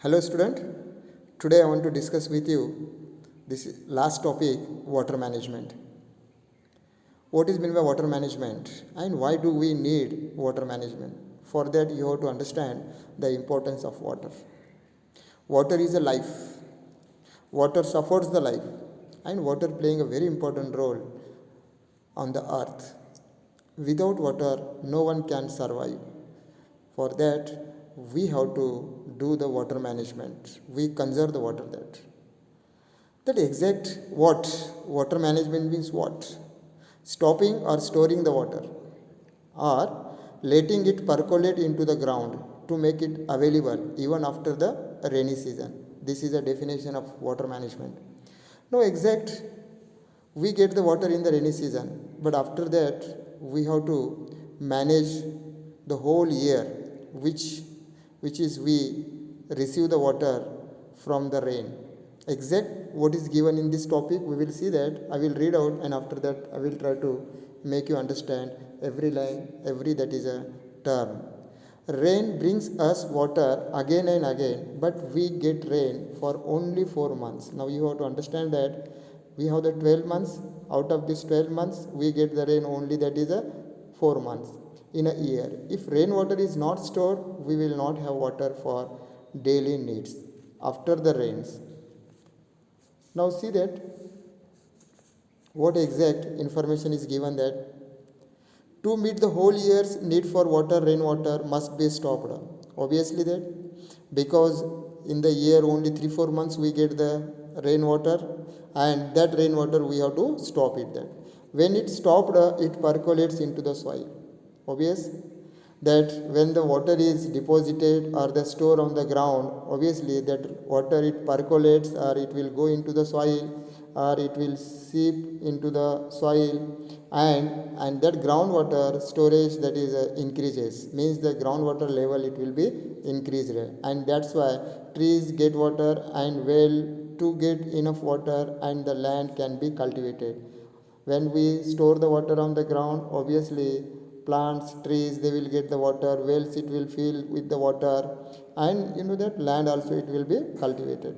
Hello student, today I want to discuss with you this last topic, water management. What is meant by water management and why do we need water management? For that you have to understand the importance of water. Water is a life. Water supports the life and water playing a very important role on the earth. Without water no one can survive. For that we have to do the water management. We conserve the water that exact what water management means what stopping or storing the water or letting it percolate into the ground to make it available even after the rainy season. This is a definition of water management. Now exact we get the water in the rainy season, but after that we have to manage the whole year, which is we receive the water from the rain. Exact what is given in this topic we will see that I will read out, and after that I will try to make you understand every line, every that is a term. Rain brings us water again and again, but we get rain for only 4 months. Now you have to understand that we have the 12 months. Out of these 12 months we get the rain only, that is a 4 months in a year. If rainwater is not stored, we will not have water for daily needs after the rains. Now see that what exact information is given, that to meet the whole year's need for water, rainwater must be stopped. Obviously that because in the year only 3-4 months we get the rainwater, and that rainwater we have to stop it. That when it stopped, it percolates into the soil. Obvious that when the water is deposited or the store on the ground, obviously that water it percolates or it will go into the soil or it will seep into the soil, and that groundwater storage that is increases, means the groundwater level it will be increased, and that's why trees get water and well to get enough water and the land can be cultivated. When we store the water on the ground, obviously plants, trees, they will get the water, wells it will fill with the water, and that land also it will be cultivated.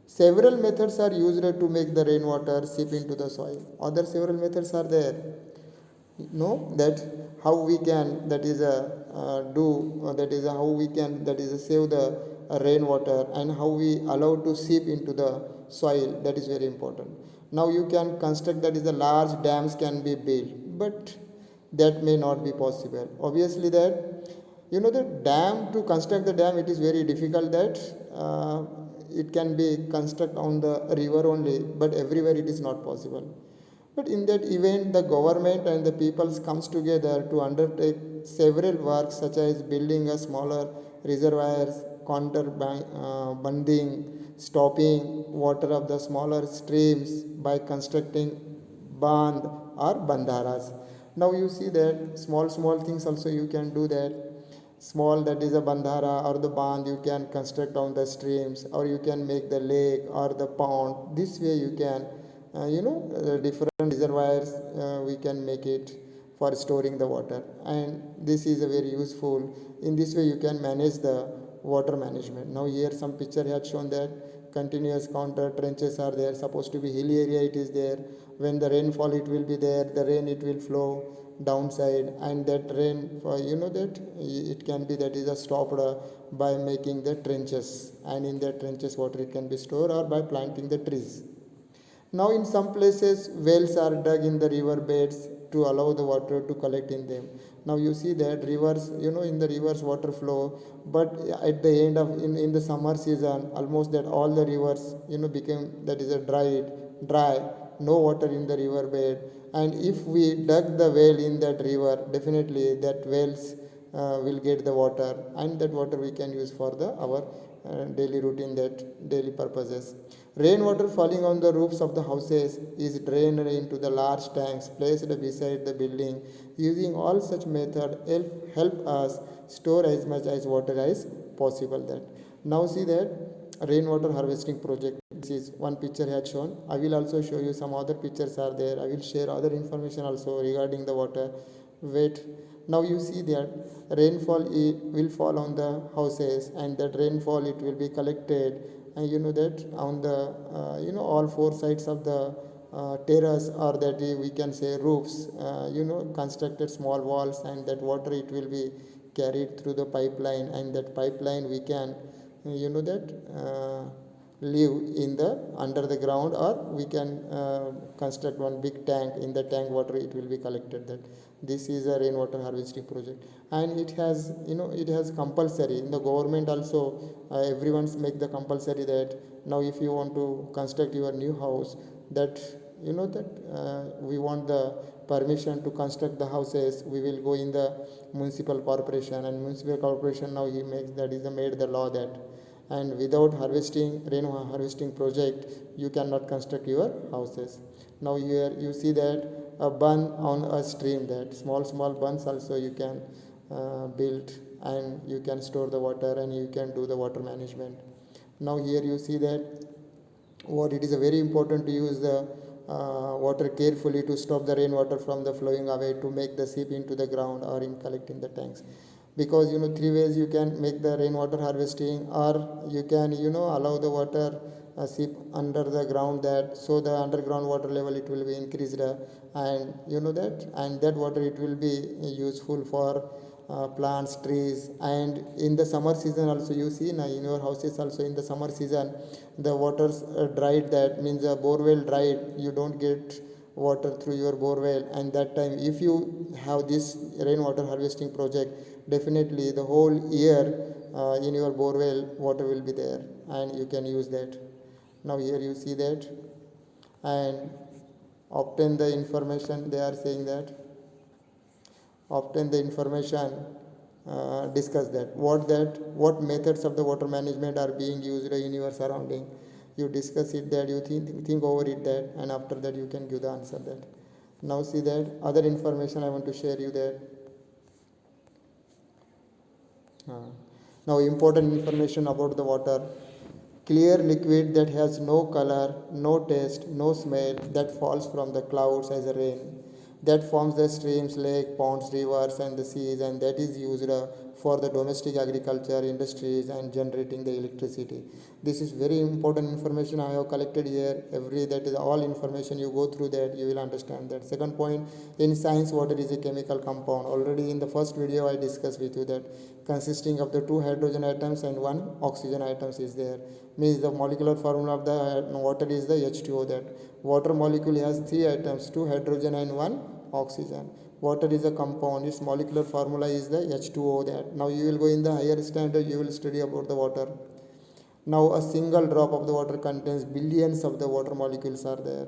Several methods are used to make the rainwater seep into the soil. Other several methods are there. Know that how we can that is a do that is a how we can that is a save the rainwater, and how we allow to seep into the soil. That is very important. Now you can construct that is a large dams can be built, but that may not be possible. Obviously that the dam, to construct the dam it is very difficult, that it can be construct on the river only, but everywhere it is not possible. But in that event, the government and the peoples comes together to undertake several works, such as building a smaller reservoirs, bunding, stopping water of the smaller streams by constructing band or bandharas. Now you see that small things also you can do that. Small that is a bandhara or the band you can construct on the streams, or you can make the lake or the pond. This way you can different reservoirs we can make it for storing the water, and this is a very useful. In this way you can manage the water management. Now here some picture has shown that continuous counter trenches are there, supposed to be hilly area it is there. When the rainfall it will be there, the rain it will flow downside, and that rain that it can be that is a stopped by making the trenches, and in the trenches water it can be stored, or by planting the trees. Now in some places wells are dug in the river beds to allow the water to collect in them. Now you see that rivers, in the rivers water flow, but at the end of in the summer season almost that all the rivers became that is a dry, no water in the river bed. And if we dug the well in that river, definitely that wells will get the water, and that water we can use for the our daily routine, that daily purposes. Rainwater falling on the roofs of the houses is drained into the large tanks placed beside the building. Using all such method help us store as much as water as possible. That now see that rainwater harvesting project, this is one picture has shown. I will also show you some other pictures are there. I will share other information also regarding the water. wet. Now you see that rainfall will fall on the houses, and that rainfall it will be collected, and you know that on the all four sides of the terrace, or that we can say roofs, constructed small walls, and that water it will be carried through the pipeline, and that pipeline we can that live in the under the ground, or we can construct one big tank. In the tank water it will be collected. That this is a rainwater harvesting project, and it has it has compulsory in the government also. Everyone's make the compulsory that now if you want to construct your new house, that that we want the permission to construct the houses, we will go in the municipal corporation, and municipal corporation now he makes that is made the law that, and without harvesting rain harvesting project you cannot construct your houses. Now here you see that a bun on a stream, that small small buns also you can build, and you can store the water, and you can do the water management. Now here you see that what it is a very important to use the water carefully to stop the rainwater from the flowing away, to make the seep into the ground or in collecting the tanks. Because three ways you can make the rainwater harvesting, or you can allow the water seep under the ground, that so the underground water level it will be increased, and that water it will be useful for plants, trees. And in the summer season also you see now in your houses also, in the summer season the waters dried, that means the borewell dried, you don't get water through your borewell, and that time if you have this rainwater harvesting project, definitely the whole year in your borewell water will be there, and you can use that. Now here you see that, and obtain the information, they are saying that obtain the information, discuss what methods of the water management are being used in your surrounding. You discuss it, that you think over it, that, and after that you can give the answer. That now see that other information I want to share you that now important information about the water: clear liquid that has no color, no taste, no smell, that falls from the clouds as a rain, that forms the streams, lake, ponds, rivers, and the seas, and that is used for the domestic agriculture industries and generating the electricity. This is very important information I have collected here. Every that is all information, you go through that, you will understand that. Second point, in science water is a chemical compound. Already in the first video I discussed with you that consisting of the two hydrogen atoms and one oxygen atoms is there. Means the molecular formula of the water is the H2O. That water molecule has three atoms, two hydrogen and one oxygen. Water is a compound, its molecular formula is the H2O. That now you will go in the higher standard, you will study about the water. Now a single drop of the water contains billions of the water molecules are there.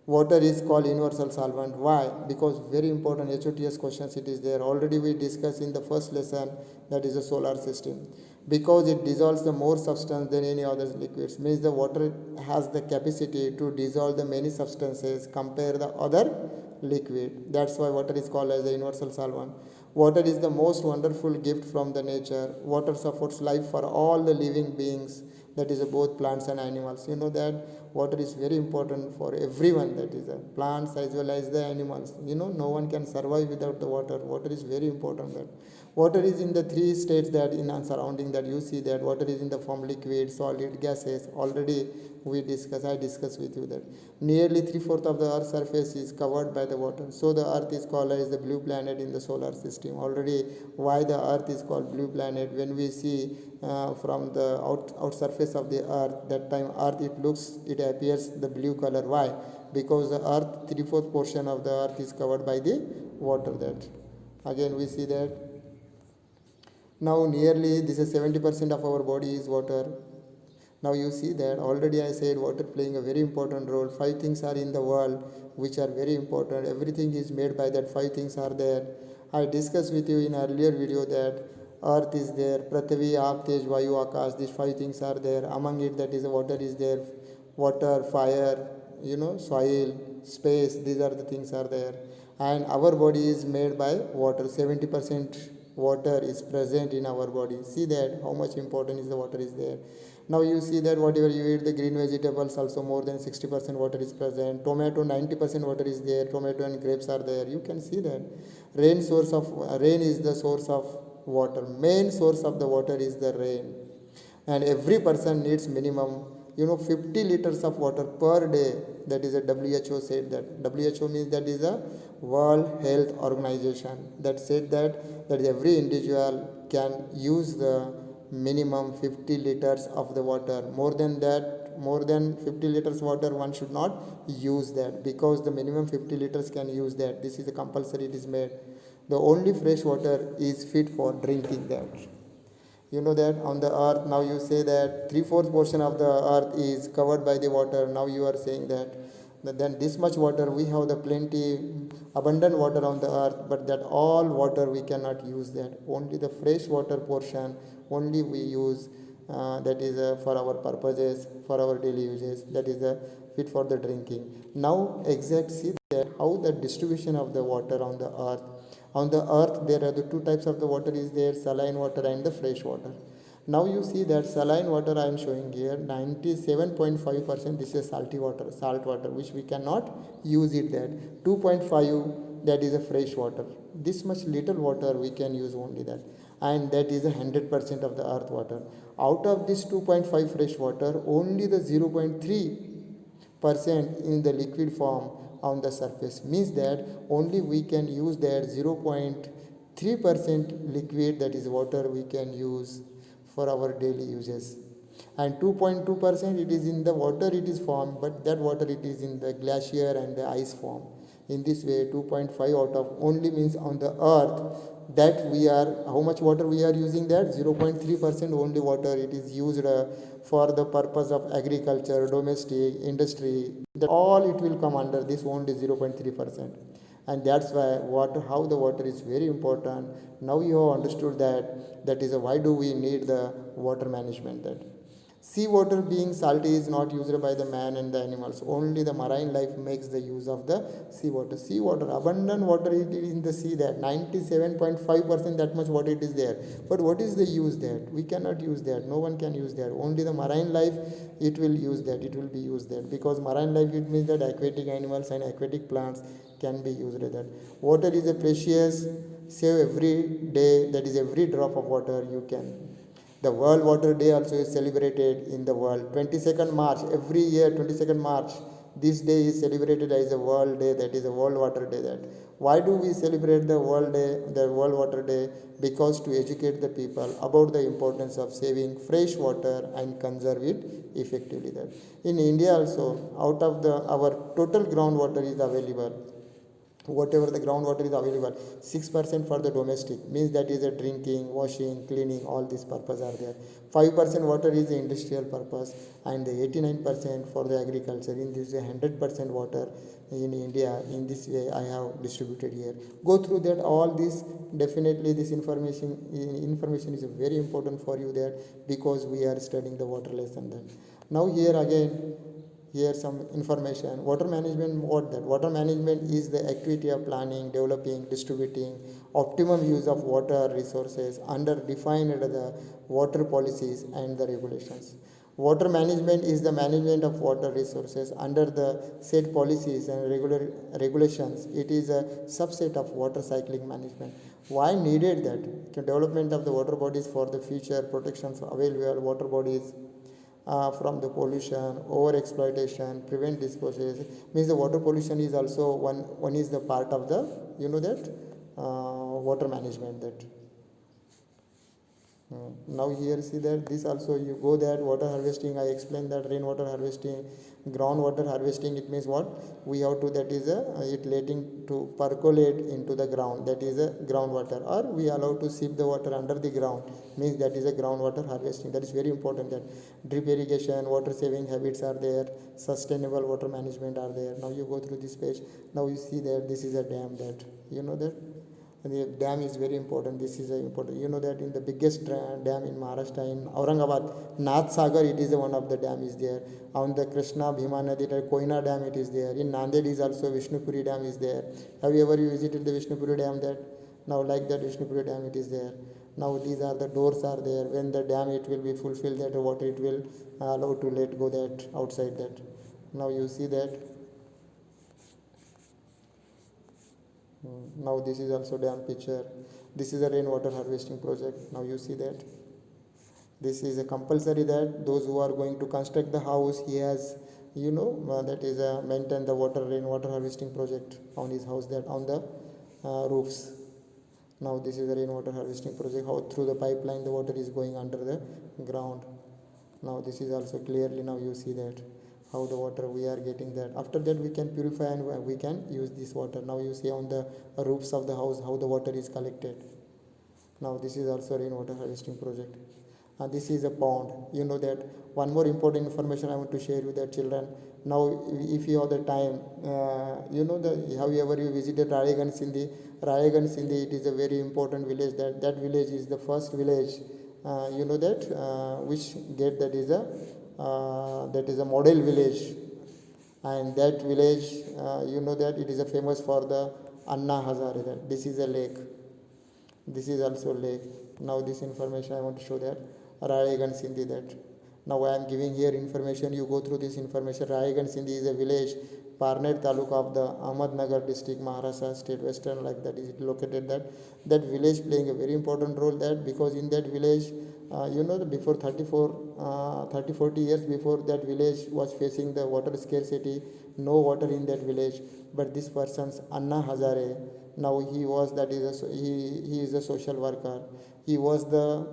Water is called universal solvent. Why? Because very important HOTS questions it is there. Already we discussed in the first lesson, that is the solar system. Because it dissolves the more substance than any other liquids. Means the water has the capacity to dissolve the many substances compare the other liquid. That's why water is called as a universal solvent. Water is the most wonderful gift from the nature. Water supports life for all the living beings, that is both plants and animals. You know that water is very important for everyone, that is plants as well as the animals. No one can survive without the water. Water is very important. That water is in the three states that in our surrounding, that you see that water is in the form liquid, solid, gases. Already I discussed with you that nearly 3/4 of the earth's surface is covered by the water. So the earth is called as the blue planet in the solar system. Already why the earth is called blue planet, when we see from the out surface of the earth, that time earth it appears the blue color. Why? Because the earth 3/4 portion of the earth is covered by the water. That again we see that now nearly this is 70% of our body is water. Now you see that already I said water playing a very important role. Five things are in the world which are very important. Everything is made by that. Five things are there. I discussed with you in earlier video that earth is there, Prithvi, Aap, Tej, Vayu, Akash. These five things are there. Among it, that is water is there. Water, fire, soil, space. These are the things are there. And our body is made by water. 70% water is present in our body. See that how much important is the water is there. Now you see that whatever you eat, the green vegetables also more than 60% water is present. Tomato 90% water is there. Tomato and grapes are there. You can see that rain is the source of water. Main source of the water is the rain, and every person needs minimum 50 liters of water per day. That is a WHO said that. WHO means that is a World Health Organization that said that every individual can use the minimum 50 liters of the water. More than 50 liters water one should not use that, because the minimum 50 liters can use that. This is a compulsory, it is made. The only fresh water is fit for drinking that. You know that on the earth, now you say that 3/4 portion of the earth is covered by the water. Now you are saying that then this much water we have, the plenty abundant water on the earth, but that all water we cannot use that. Only the fresh water portion only we use. That is for our purposes, for our daily uses. That is fit for the drinking. Now exact see that how the distribution of the water on the earth. On the earth there are the two types of the water is there, saline water and the fresh water. Now you see that saline water I am showing here 97.5%. This is salty water, salt water, which we cannot use it. That 2.5, that is a fresh water. This much little water we can use only that, and that is 100% of the earth water. Out of this 2.5 fresh water, only the 0.3% in the liquid form on the surface, means that only we can use that 0.3% liquid, that is water, we can use for our daily uses. And 2.2% it is in the water it is formed, but that water it is in the glacier and the ice form. In this way 2.5 out of only means on the earth, that we are how much water we are using, that 0.3% only water it is used for the purpose of agriculture, domestic industry, that all it will come under this only 0.3%. And that's why water, how the water is very important. Now you have understood that is a why do we need the water management. That sea water being salty is not used by the man and the animals. Only the marine life makes the use of the sea water. Sea water, abundant water it is in the sea, that 97.5% that much water it is there. But what is the use that? We cannot use that. No one can use that. Only the marine life it will use that. It will be used that, because marine life it means that aquatic animals and aquatic plants can be used that. Water is a precious. Save every day. That is every drop of water you can. The World Water Day also is celebrated in the world. 22nd March, every year 22nd March, this day is celebrated as a World Day, that is a World Water Day. That why do we celebrate the World Day, the World Water Day? Because to educate the people about the importance of saving fresh water and conserve it effectively. That in India also, out of the our total groundwater is available, whatever the groundwater is available, 6% for the domestic, means that is a drinking, washing, cleaning, all these purpose are there. 5% water is the industrial purpose, and the 89% for the agriculture. In this 100% water in India. In this way I have distributed here. Go through that all this. Definitely this information is very important for you there, because we are studying the water lesson. Then now here again, here some information. Water management, what that? Water management is the activity of planning, developing, distributing optimum use of water resources under defined the water policies and the regulations. Water management is the management of water resources under the set policies and regulations. It is a subset of water cycling management. Why needed that? Development of the water bodies for the future, protections of available water bodies from the pollution, over exploitation, prevent disposal. Means the water pollution is also one is the part of the that water management. That now here see that this also you go that water harvesting. I explained that rainwater harvesting, groundwater harvesting. It means what we have to, that is it letting to percolate into the ground. That is a groundwater, or we allow to seep the water under the ground. Means that is a groundwater harvesting. That is very important. That drip irrigation, water saving habits are there. Sustainable water management are there. Now you go through this page. Now you see that this is a dam. That that. And the dam is very important. This is important. That in the biggest dam in Maharashtra, in Aurangabad, Nath Sagar, it is one of the dam is there. On the Krishna Bhima Nadi, Koina Dam it is there. In Nanded is also Vishnupuri Dam is there. Have you ever visited the Vishnupuri Dam? That Now like that Vishnupuri dam it is there. Now these are the doors are there. When the dam it will be fulfilled that water it will allow to let go that outside that. Now you see that. Now this is also dam picture. This is a rainwater harvesting project. Now you see that. This is a compulsory that those who are going to construct the house, he has, that is a maintain the rainwater harvesting project on his house, that on the roofs. Now this is a rainwater harvesting project, how through the pipeline the water is going under the ground. Now this is also clearly, now you see that how the water we are getting that. After that we can purify and we can use this water. Now you see on the roofs of the house how the water is collected. Now this is also rainwater harvesting project. And this is a pond. You know that. One more important information I want to share with the children. Now if you have the time, however you visited Raleganj Sindhi, it is a very important village. That village is the first village, which get that is a model village. And that village, that it is a famous for the Anna Hazare. This is a lake. This is also lake. Now this information I want to show that Raleganj Sindhi that. Now I am giving here information. You go through this information. Raleganj Sindhi is a village, Parner Taluka of the Ahmednagar district, Maharashtra state, western like that is located. That village playing a very important role that because in that village, before 40 years before that village was facing the water scarcity, no water in that village. But this person's Anna Hazare, now he was that is he is a social worker. He was the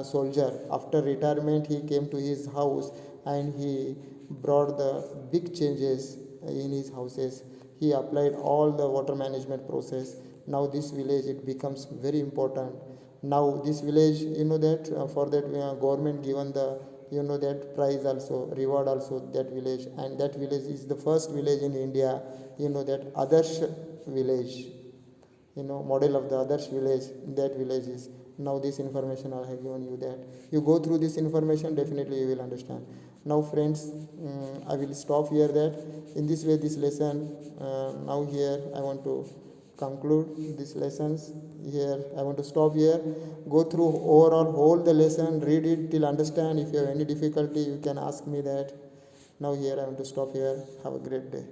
soldier. After retirement he came to his house and he brought the big changes in his houses. He applied all the water management process. Now this village it becomes very important. Now this village for that government given the that prize also, reward also, that village. And that village is the first village in India, that Adarsh village, model of the Adarsh village. That village is. Now this information I have given you that. You go through this information, definitely you will understand. Now friends, I will stop here that. In this way this lesson, now here I want to conclude these lessons. Here I want to stop here. Go through overall whole the lesson, read it till understand. If you have any difficulty you can ask me that. Now here I want to stop here. Have a great day.